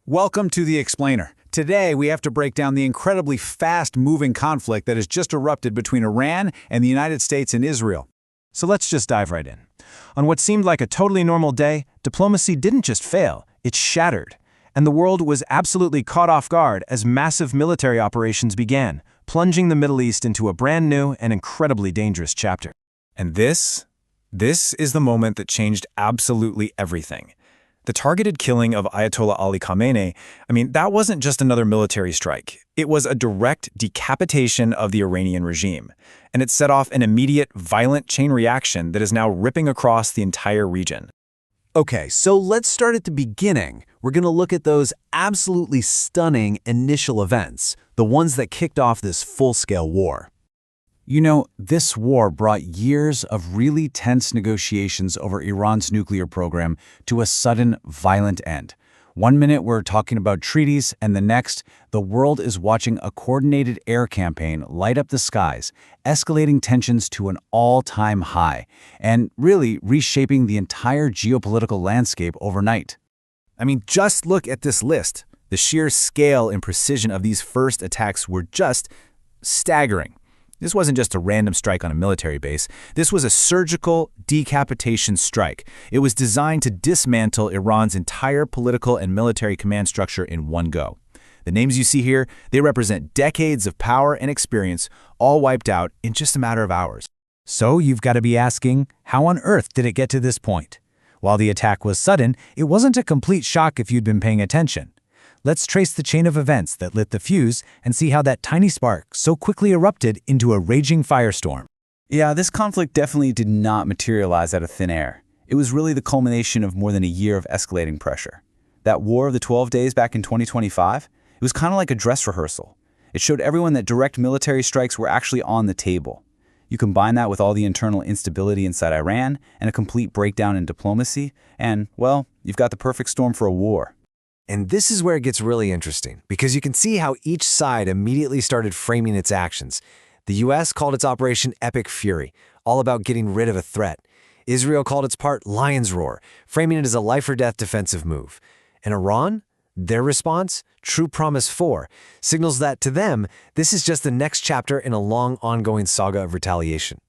Welcome to The Explainer. Today, we have to break down the incredibly fast-moving conflict that has just erupted between Iran and the United States and Israel. So let's just dive right in. On what seemed like a totally normal day, diplomacy didn't just fail, it shattered. And the world was absolutely caught off guard as massive military operations began, plunging the Middle East into a brand new and incredibly dangerous chapter. And this is the moment that changed absolutely everything. The targeted killing of Ayatollah Ali Khamenei, that wasn't just another military strike. It was a direct decapitation of the Iranian regime. And it set off an immediate, violent chain reaction that is now ripping across the entire region. Okay, so let's start at the beginning. We're going to look at those absolutely stunning initial events, the ones that kicked off this full-scale war. You know, this war brought years of really tense negotiations over Iran's nuclear program to a sudden, violent end. One minute we're talking about treaties, and the next, the world is watching a coordinated air campaign light up the skies, escalating tensions to an all-time high, and really reshaping the entire geopolitical landscape overnight. Just look at this list. The sheer scale and precision of these first attacks were just staggering. This wasn't just a random strike on a military base. This was a surgical decapitation strike. It was designed to dismantle Iran's entire political and military command structure in one go. The names you see here, they represent decades of power and experience, all wiped out in just a matter of hours. So you've got to be asking, how on earth did it get to this point? While the attack was sudden, it wasn't a complete shock if you'd been paying attention. Let's trace the chain of events that lit the fuse and see how that tiny spark so quickly erupted into a raging firestorm. Yeah, this conflict definitely did not materialize out of thin air. It was really the culmination of more than a year of escalating pressure. That War of the 12 Days back in 2025, it was kind of like a dress rehearsal. It showed everyone that direct military strikes were actually on the table. You combine that with all the internal instability inside Iran and a complete breakdown in diplomacy, and, well, you've got the perfect storm for a war. And this is where it gets really interesting, because you can see how each side immediately started framing its actions. The U.S. called its operation Epic Fury, all about getting rid of a threat. Israel called its part Lion's Roar, framing it as a life-or-death defensive move. And Iran? Their response, True Promise 4, signals that, to them, this is just the next chapter in a long, ongoing saga of retaliation.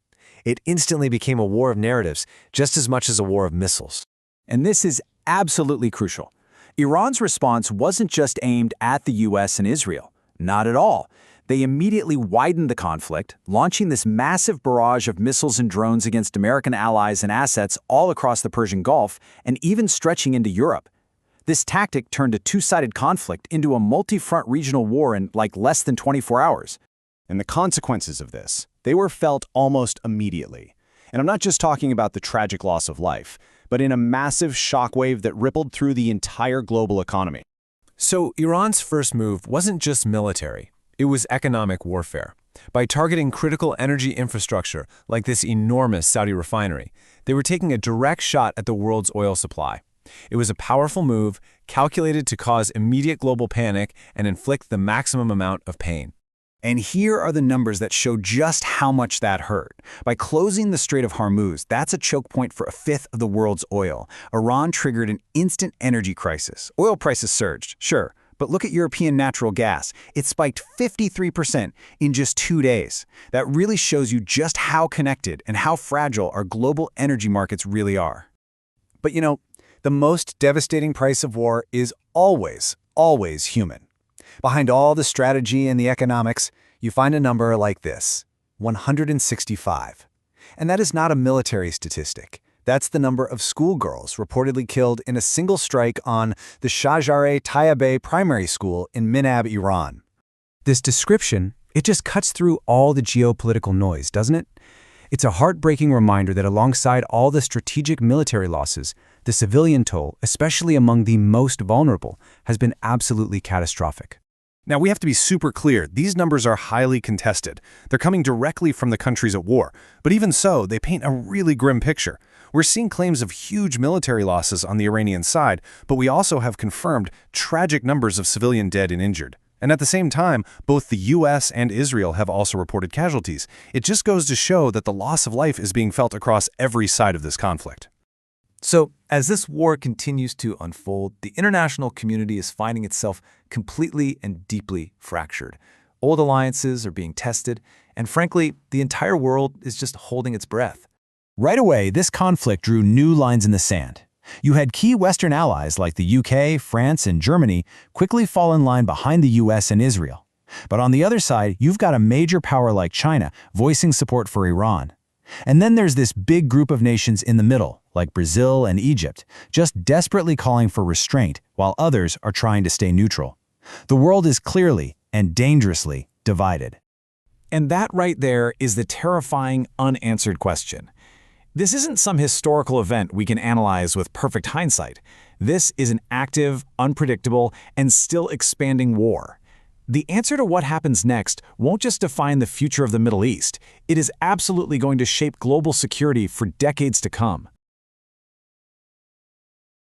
It instantly became a war of narratives, just as much as a war of missiles. And this is absolutely crucial. Iran's response wasn't just aimed at the U.S. and Israel. Not at all. They immediately widened the conflict, launching this massive barrage of missiles and drones against American allies and assets all across the Persian Gulf, and even stretching into Europe. This tactic turned a two-sided conflict into a multi-front regional war in less than 24 hours. And the consequences of this, they were felt almost immediately. And I'm not just talking about the tragic loss of life, but in a massive shockwave that rippled through the entire global economy. So Iran's first move wasn't just military, it was economic warfare. By targeting critical energy infrastructure like this enormous Saudi refinery, they were taking a direct shot at the world's oil supply. It was a powerful move, calculated to cause immediate global panic and inflict the maximum amount of pain. And here are the numbers that show just how much that hurt. By closing the Strait of Hormuz, that's a choke point for a fifth of the world's oil. Iran triggered an instant energy crisis. Oil prices surged, sure, but look at European natural gas. It spiked 53% in just 2 days. That really shows you just how connected and how fragile our global energy markets really are. But the most devastating price of war is always human. Behind all the strategy and the economics, you find a number like this, 165. And that is not a military statistic. That's the number of schoolgirls reportedly killed in a single strike on the Shajareh Tayyabeh Primary School in Minab, Iran. This description, it just cuts through all the geopolitical noise, doesn't it? It's a heartbreaking reminder that alongside all the strategic military losses, the civilian toll, especially among the most vulnerable, has been absolutely catastrophic. Now, we have to be super clear, these numbers are highly contested. They're coming directly from the countries at war. But even so, they paint a really grim picture. We're seeing claims of huge military losses on the Iranian side, but we also have confirmed tragic numbers of civilian dead and injured. And at the same time, both the U.S. and Israel have also reported casualties. It just goes to show that the loss of life is being felt across every side of this conflict. So, as this war continues to unfold, the international community is finding itself completely and deeply fractured. Old alliances are being tested, and frankly, the entire world is just holding its breath. Right away, this conflict drew new lines in the sand. You had key Western allies like the UK, France, and Germany quickly fall in line behind the US and Israel. But on the other side, you've got a major power like China voicing support for Iran. And then there's this big group of nations in the middle, like Brazil and Egypt, just desperately calling for restraint while others are trying to stay neutral. The world is clearly and dangerously divided. And that right there is the terrifying, unanswered question. This isn't some historical event we can analyze with perfect hindsight. This is an active, unpredictable, and still expanding war. The answer to what happens next won't just define the future of the Middle East. It is absolutely going to shape global security for decades to come.